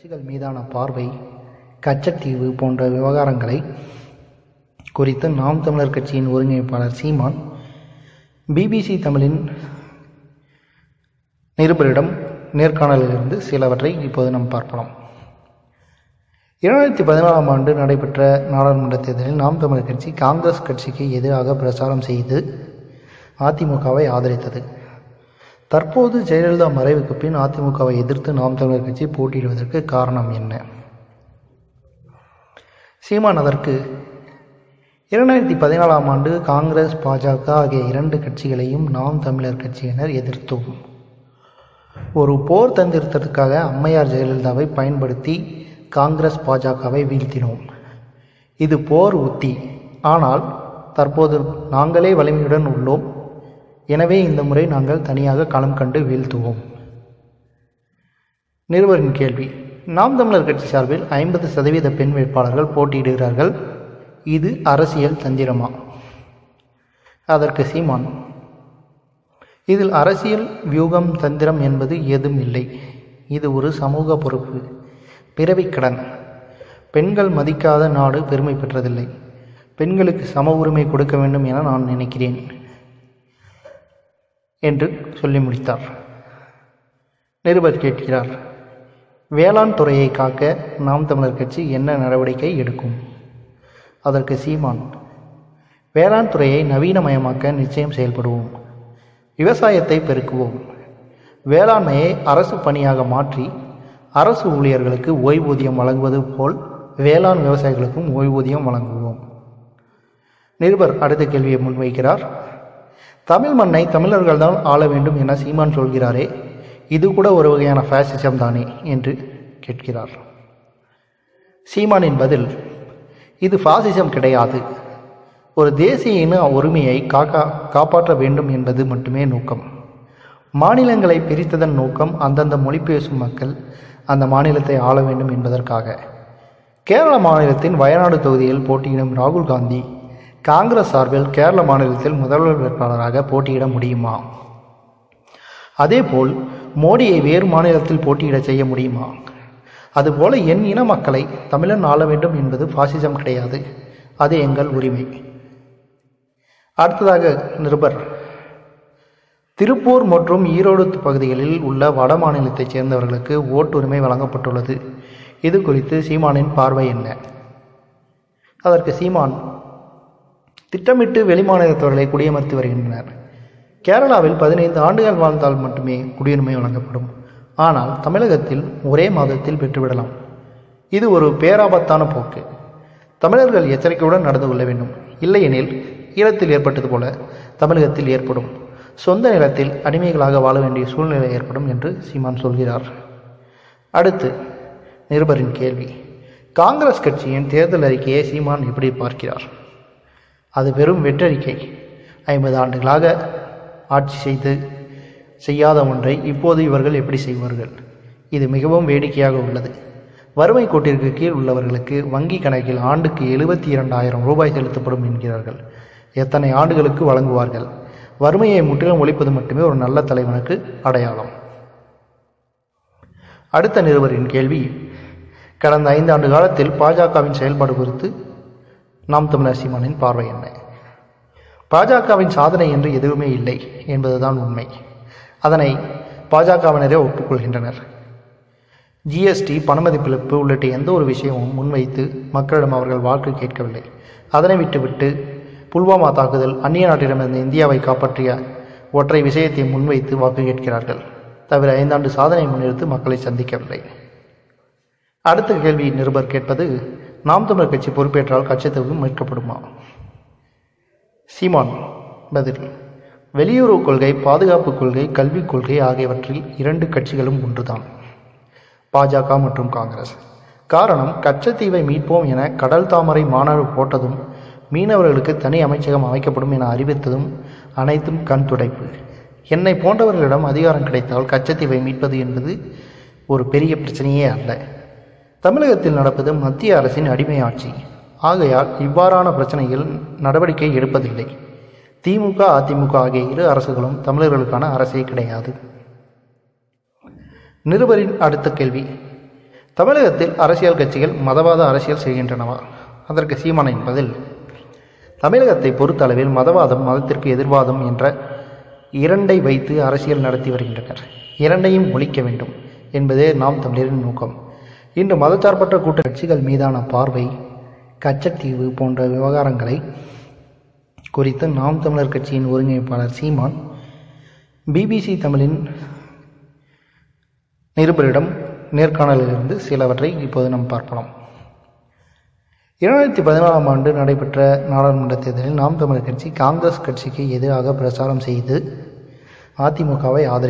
கட்சிகள் மீதான பார்வை, கச்சத்தீவு போன்ற விவகாரங்களை குறித்து நாம் தமிழர் கட்சியின் ஒருங்கிணைப்பாளர் சீமான் பிபிசி தமிழின் நிருபரிடம் நேர்காணலிலிருந்து சிலவற்றை இப்போது நாம் பார்க்கலாம். 2014ஆம் ஆண்டு நடைபெற்ற நாடாளுமன்ற தேர்தலில் நாம் தமிழர் கட்சி காங்கிரஸ் கட்சிக்கு எதிராக பிரச்சாரம் செய்து அதிமுகவை ஆதரித்தது. தற்போது ஜெயலலிதா மறைவுக்கு பின் அதிமுகவை எதிர்த்து நாம் தமிழர் கட்சி போட்டியிடுவதற்கு காரணம் என்ன? சீமான் அதற்கு 2014ஆம் ஆண்டு காங்கிரஸ், பாஜக ஆகிய இரண்டு கட்சிகளையும் நாம் தமிழர் கட்சியினர் எதிர்த்தோம். ஒரு போர் தந்திரத்திற்காக அம்மையார் ஜெயலலிதாவை பயன்படுத்தி காங்கிரஸ், பாஜகவை வீழ்த்தினோம். இது போர் உத்தி. ஆனால் தற்போது நாங்களே வலிமையுடன் உள்ளோம். எனவே இந்த முறை நாங்கள் தனியாக களம் கண்டு வீழ்த்துவோம். நிருபரின் கேள்வி: நாம் தமிழர் கட்சி சார்பில் 50% பெண் வேட்பாளர்கள் போட்டியிடுகிறார்கள். இது அரசியல் தந்திரமா? அதற்கு சீமான்: இதில் அரசியல் வியூகம், தந்திரம் என்பது ஏதும் இல்லை. இது ஒரு சமூக பொறுப்பு, பிறவிக்கடன். பெண்கள் மதிக்காத நாடு பெருமை பெற்றதில்லை. பெண்களுக்கு சம உரிமை கொடுக்க வேண்டும் என நான் நினைக்கிறேன் என்று சொல்லி முடித்தார். நிருபர் கேட்கிறார்: வேளாண் துறையை காக்க நாம் தமிழர் கட்சி என்ன நடவடிக்கை எடுக்கும்? அதற்கு சீமான்: வேளாண் துறையை நவீனமயமாக்க நிச்சயம் செயல்படுவோம். விவசாயத்தை பெருக்குவோம். வேளாண்மையை அரசு பணியாக மாற்றி அரசு ஊழியர்களுக்கு ஓய்வூதியம் வழங்குவது போல் வேளாண் விவசாயிகளுக்கும் ஓய்வூதியம் வழங்குவோம். நிருபர் அடுத்த கேள்வியை முன்வைக்கிறார்: தமிழ் மண்ணை தமிழர்கள் தான் ஆள வேண்டும் என சீமான் சொல்கிறாரே, இது கூட ஒரு வகையான ஃபேசிசம் தானே என்று கேட்கிறார். சீமானின் பதில்: இது பாசிசம் கிடையாது. ஒரு தேசிய இன உரிமையை காப்பாற்ற வேண்டும் என்பது மட்டுமே நோக்கம். மாநிலங்களை பிரித்ததன் நோக்கம் அந்தந்த மொழி பேசும் மக்கள் அந்த மாநிலத்தை ஆள வேண்டும் என்பதற்காக. கேரள மாநிலத்தின் வயநாடு தொகுதியில் போட்டியிடும் ராகுல் காந்தி காங்கிரஸ் சார்பில் கேரள மாநிலத்தில் முதல்வர் வேட்பாளராக போட்டியிட முடியுமா? அதேபோல் மோடியை வேறு மாநிலத்தில் போட்டியிட செய்ய முடியுமா? அதுபோல என் இன மக்களை தமிழன் ஆள வேண்டும் என்பது பாசிசம் கிடையாது. அது எங்கள் உரிமை. அடுத்ததாக நிருபர்: திருப்பூர் மற்றும் ஈரோடு பகுதிகளில் உள்ள வட மாநிலத்தைச் சேர்ந்தவர்களுக்கு ஓட்டுரிமை வழங்கப்பட்டுள்ளது. இது குறித்து சீமானின் பார்வை என்ன? அதற்கு சீமான்: திட்டமிட்டு வெளிமாநிலத்தவர்களை குடியமர்த்தி வருகின்றனர். கேரளாவில் 15 ஆண்டுகள் வாழ்ந்தால் மட்டுமே குடியுரிமை வழங்கப்படும். ஆனால் தமிழகத்தில் ஒரே மாதத்தில் பெற்றுவிடலாம். இது ஒரு பேராபத்தான போக்கு. தமிழர்கள் எச்சரிக்கையுடன் நடந்து கொள்ள வேண்டும். இல்லையெனில் ஈழத்தில் ஏற்பட்டது போல தமிழகத்தில் ஏற்படும். சொந்த நிலத்தில் அடிமைகளாக வாழ வேண்டிய சூழ்நிலை ஏற்படும் என்று சீமான் சொல்கிறார். அடுத்து நிருபரின் கேள்வி: காங்கிரஸ் கட்சியின் தேர்தல் அறிக்கையை சீமான் எப்படி பார்க்கிறார்? அது வெறும் வெற்றறிக்கை. 50 ஆண்டுகளாக ஆட்சி செய்யாத ஒன்றை இப்போது இவர்கள் எப்படி செய்வார்கள்? இது மிகவும் வேடிக்கையாக உள்ளது. வறுமை கோட்டிற்கு கீழ் உள்ளவர்களுக்கு வங்கி கணக்கில் ஆண்டுக்கு 72,000 ரூபாய் செலுத்தப்படும் என்கிறார்கள். எத்தனை ஆண்டுகளுக்கு வழங்குவார்கள்? வறுமையை முற்றிலும் ஒழிப்பது மட்டுமே ஒரு நல்ல தலைவனுக்கு அடையாளம். அடுத்த நிருபரின் கேள்வி: கடந்த 5 ஆண்டு காலத்தில் பாஜகவின் செயல்பாடு குறித்து நாம் தமிழர் சீமானின் பார்வை என்ன? பாஜகவின் சாதனை என்று எதுவுமே இல்லை என்பதுதான் உண்மை. அதனை பாஜகவினரே ஒப்புக்கொள்கின்றனர். ஜிஎஸ்டி, பணமதிப்பிழப்பு உள்ளிட்ட எந்த ஒரு விஷயமும் முன்வைத்து மக்களிடம் அவர்கள் வாக்கு கேட்கவில்லை. அதனை விட்டுவிட்டு புல்வாமா தாக்குதல், அந்நிய நாட்டிடமிருந்து இந்தியாவை காப்பாற்றிய ஒற்றை விஷயத்தை முன்வைத்து வாக்கு கேட்கிறார்கள். தவிர 5 ஆண்டு சாதனை முன்னிறுத்து மக்களை சந்திக்கவில்லை. அடுத்த கேள்வி நிருபர் கேட்பது: நாம் தமிழர் கட்சி பொறுப்பேற்றால் கச்சத்தீவு மீட்கப்படுமா? சீமான் பதில்: வெளியுறவு கொள்கை, பாதுகாப்பு கொள்கை, கல்விக் கொள்கை ஆகியவற்றில் 2 கட்சிகளும் ஒன்றுதான், பாஜக மற்றும் காங்கிரஸ். காரணம், கச்சத்தீவை மீட்போம் என கடல் தாமரை மாநாடு போட்டதும், மீனவர்களுக்கு தனி அமைச்சகம் அமைக்கப்படும் என அறிவித்ததும் அனைத்தும் கண் துடைப்பு. என்னை போன்றவர்களிடம் அதிகாரம் கிடைத்தால் கச்சத்தீவை மீட்பது என்பது ஒரு பெரிய பிரச்சனையே அல்ல. தமிழகத்தில் நடப்பது மத்திய அரசின் அடிமை ஆட்சி. ஆகையால் இவ்வாறான பிரச்சனைகள் நடவடிக்கை எடுப்பதில்லை. திமுக, அதிமுக ஆகிய இரு அரசுகளும் தமிழர்களுக்கான அரசே கிடையாது. நிருபரின் அடுத்த கேள்வி: தமிழகத்தில் அரசியல் கட்சிகள் மதவாத அரசியல் செய்கின்றனவா? அதற்கு சீமானின் பதில்: தமிழகத்தை பொறுத்தளவில் மதவாதம், மதத்திற்கு எதிர்வாதம் என்ற இரண்டை வைத்து அரசியல் நடத்தி வருகின்றனர். இரண்டையும் ஒழிக்க வேண்டும் என்பதே நாம் தமிழரின் நோக்கம். இன்று மதச்சார்பற்ற கூட்ட கட்சிகள் மீதான பார்வை, கச்சத்தீவு போன்ற விவகாரங்களை குறித்து நாம் தமிழர் கட்சியின் ஒருங்கிணைப்பாளர் சீமான் பிபிசி தமிழின் நிருபரிடம் நேர்காணலிலிருந்து சிலவற்றை இப்போது நாம் பார்க்கலாம். 2014ஆம் ஆண்டு நடைபெற்ற நாடாளுமன்ற தேர்தலில் நாம் தமிழர் கட்சி காங்கிரஸ் கட்சிக்கு எதிராக பிரச்சாரம் செய்து அதிமுகவை ஆதரித்தது.